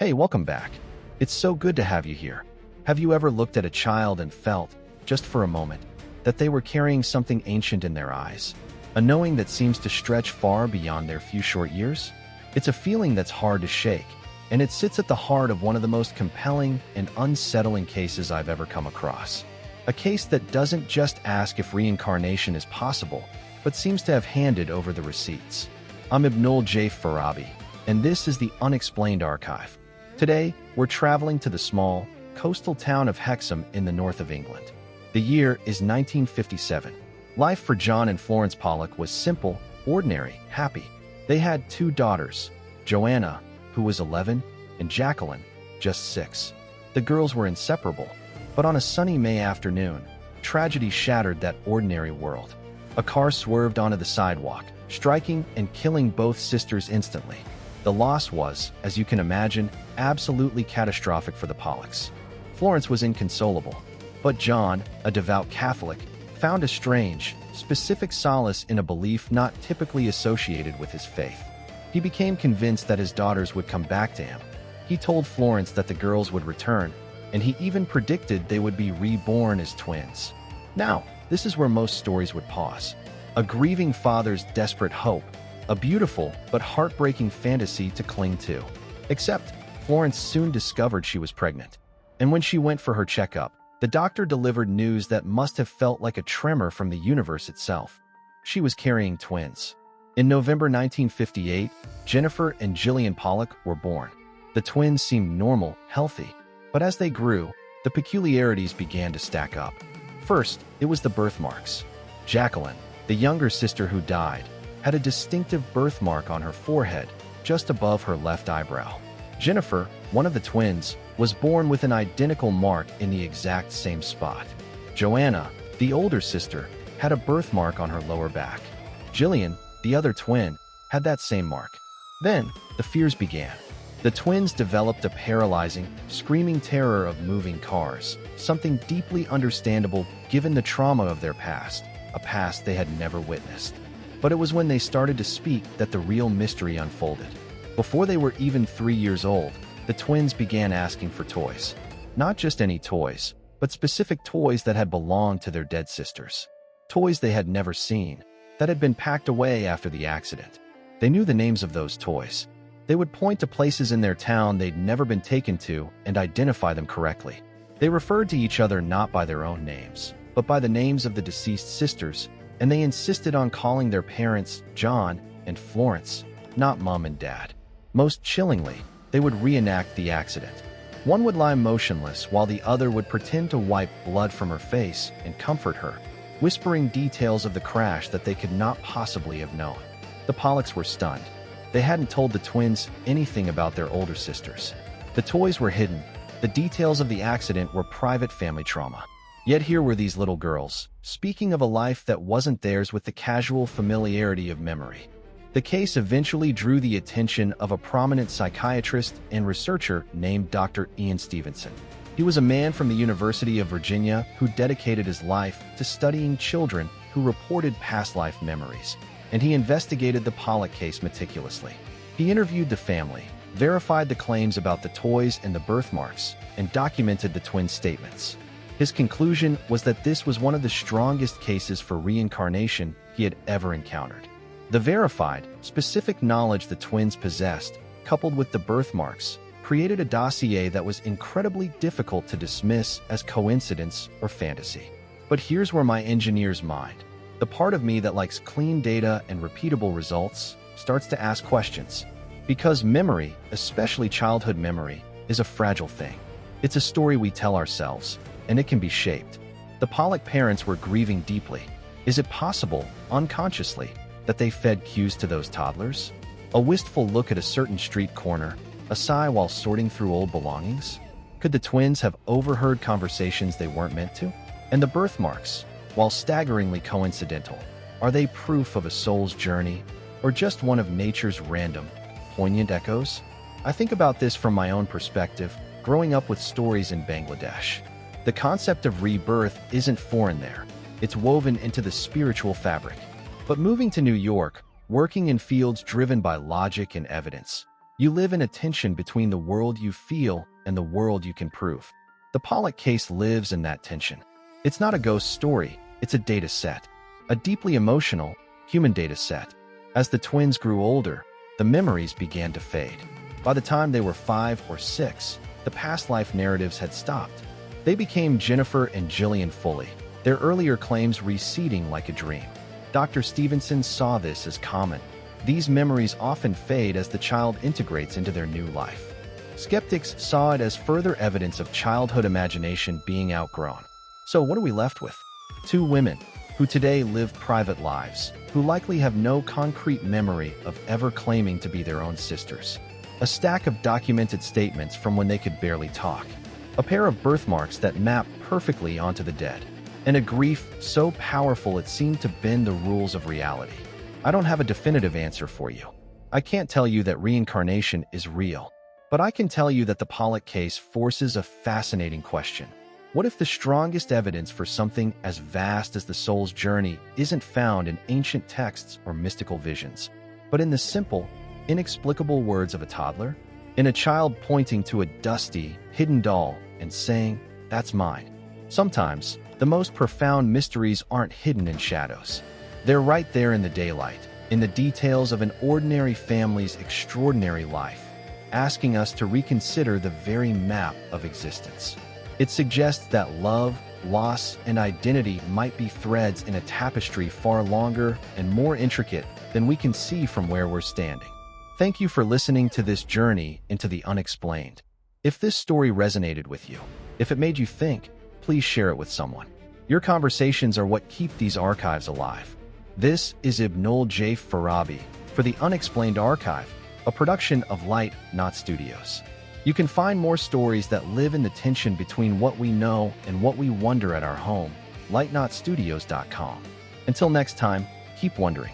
Hey, welcome back. It's so good to have you here. Have you ever looked at a child and felt, just for a moment, that they were carrying something ancient in their eyes? A knowing that seems to stretch far beyond their few short years? It's a feeling that's hard to shake, and it sits at the heart of one of the most compelling and unsettling cases I've ever come across. A case that doesn't just ask if reincarnation is possible, but seems to have handed over the receipts. I'm Ibnul J. Farabi, and this is the Unexplained Archive. Today, we're traveling to the small, coastal town of Hexham in the north of England. The year is 1957. Life for John and Florence Pollock was simple, ordinary, happy. They had two daughters, Joanna, who was 11, and Jacqueline, just 6. The girls were inseparable, but on a sunny May afternoon, tragedy shattered that ordinary world. A car swerved onto the sidewalk, striking and killing both sisters instantly. The loss was, as you can imagine, absolutely catastrophic for the Pollocks. Florence was inconsolable, but John, a devout Catholic, found a strange, specific solace in a belief not typically associated with his faith. He became convinced that his daughters would come back to him. He told Florence that the girls would return, and he even predicted they would be reborn as twins. Now, this is where most stories would pause. A grieving father's desperate hope, a beautiful but heartbreaking fantasy to cling to. Except, Florence soon discovered she was pregnant. And when she went for her checkup, the doctor delivered news that must have felt like a tremor from the universe itself. She was carrying twins. In November 1958, Jennifer and Gillian Pollock were born. The twins seemed normal, healthy, but as they grew, the peculiarities began to stack up. First, it was the birthmarks. Jacqueline, the younger sister who died, had a distinctive birthmark on her forehead, just above her left eyebrow. Jennifer, one of the twins, was born with an identical mark in the exact same spot. Joanna, the older sister, had a birthmark on her lower back. Gillian, the other twin, had that same mark. Then, the fears began. The twins developed a paralyzing, screaming terror of moving cars, something deeply understandable given the trauma of their past, a past they had never witnessed. But it was when they started to speak that the real mystery unfolded. Before they were even 3 years old, the twins began asking for toys. Not just any toys, but specific toys that had belonged to their dead sisters. Toys they had never seen, that had been packed away after the accident. They knew the names of those toys. They would point to places in their town they'd never been taken to and identify them correctly. They referred to each other not by their own names, but by the names of the deceased sisters, and they insisted on calling their parents John and Florence, not Mom and Dad. Most chillingly, they would reenact the accident. One would lie motionless while the other would pretend to wipe blood from her face and comfort her, whispering details of the crash that they could not possibly have known. The Pollocks were stunned. They hadn't told the twins anything about their older sisters. The toys were hidden. The details of the accident were private family trauma. Yet here were these little girls, speaking of a life that wasn't theirs with the casual familiarity of memory. The case eventually drew the attention of a prominent psychiatrist and researcher named Dr. Ian Stevenson. He was a man from the University of Virginia who dedicated his life to studying children who reported past life memories, and he investigated the Pollock case meticulously. He interviewed the family, verified the claims about the toys and the birthmarks, and documented the twins' statements. His conclusion was that this was one of the strongest cases for reincarnation he had ever encountered. The verified, specific knowledge the twins possessed, coupled with the birthmarks, created a dossier that was incredibly difficult to dismiss as coincidence or fantasy. But here's where my engineer's mind, the part of me that likes clean data and repeatable results, starts to ask questions. Because memory, especially childhood memory, is a fragile thing. It's a story we tell ourselves, and it can be shaped. The Pollock parents were grieving deeply. Is it possible, unconsciously, that they fed cues to those toddlers? A wistful look at a certain street corner, a sigh while sorting through old belongings? Could the twins have overheard conversations they weren't meant to? And the birthmarks, while staggeringly coincidental, are they proof of a soul's journey, or just one of nature's random, poignant echoes? I think about this from my own perspective, growing up with stories in Bangladesh. The concept of rebirth isn't foreign there. It's woven into the spiritual fabric. But moving to New York, working in fields driven by logic and evidence, You live in a tension between the world you feel and the world you can prove. The Pollock case lives in that tension. It's not a ghost story, it's a data set. A deeply emotional, human data set. As the twins grew older, the memories began to fade. By the time they were 5 or 6, the past life narratives had stopped. They became Jennifer and Gillian Foley, their earlier claims receding like a dream. Dr. Stevenson saw this as common. These memories often fade as the child integrates into their new life. Skeptics saw it as further evidence of childhood imagination being outgrown. So what are we left with? Two women, who today live private lives, who likely have no concrete memory of ever claiming to be their own sisters. A stack of documented statements from when they could barely talk. A pair of birthmarks that map perfectly onto the dead. And a grief so powerful it seemed to bend the rules of reality. I don't have a definitive answer for you. I can't tell you that reincarnation is real. But I can tell you that the Pollock case forces a fascinating question. What if the strongest evidence for something as vast as the soul's journey isn't found in ancient texts or mystical visions, but in the simple, inexplicable words of a toddler? In a child pointing to a dusty, hidden doll and saying, "That's mine." Sometimes, the most profound mysteries aren't hidden in shadows. They're right there in the daylight, in the details of an ordinary family's extraordinary life, asking us to reconsider the very map of existence. It suggests that love, loss, and identity might be threads in a tapestry far longer and more intricate than we can see from where we're standing. Thank you for listening to this journey into the unexplained. If this story resonated with you, if it made you think, please share it with someone. Your conversations are what keep these archives alive. This is Ibnul J. Farabi for the Unexplained Archive, a production of Light Not Studios. You can find more stories that live in the tension between what we know and what we wonder at our home, lightnotstudios.com. Until next time, keep wondering.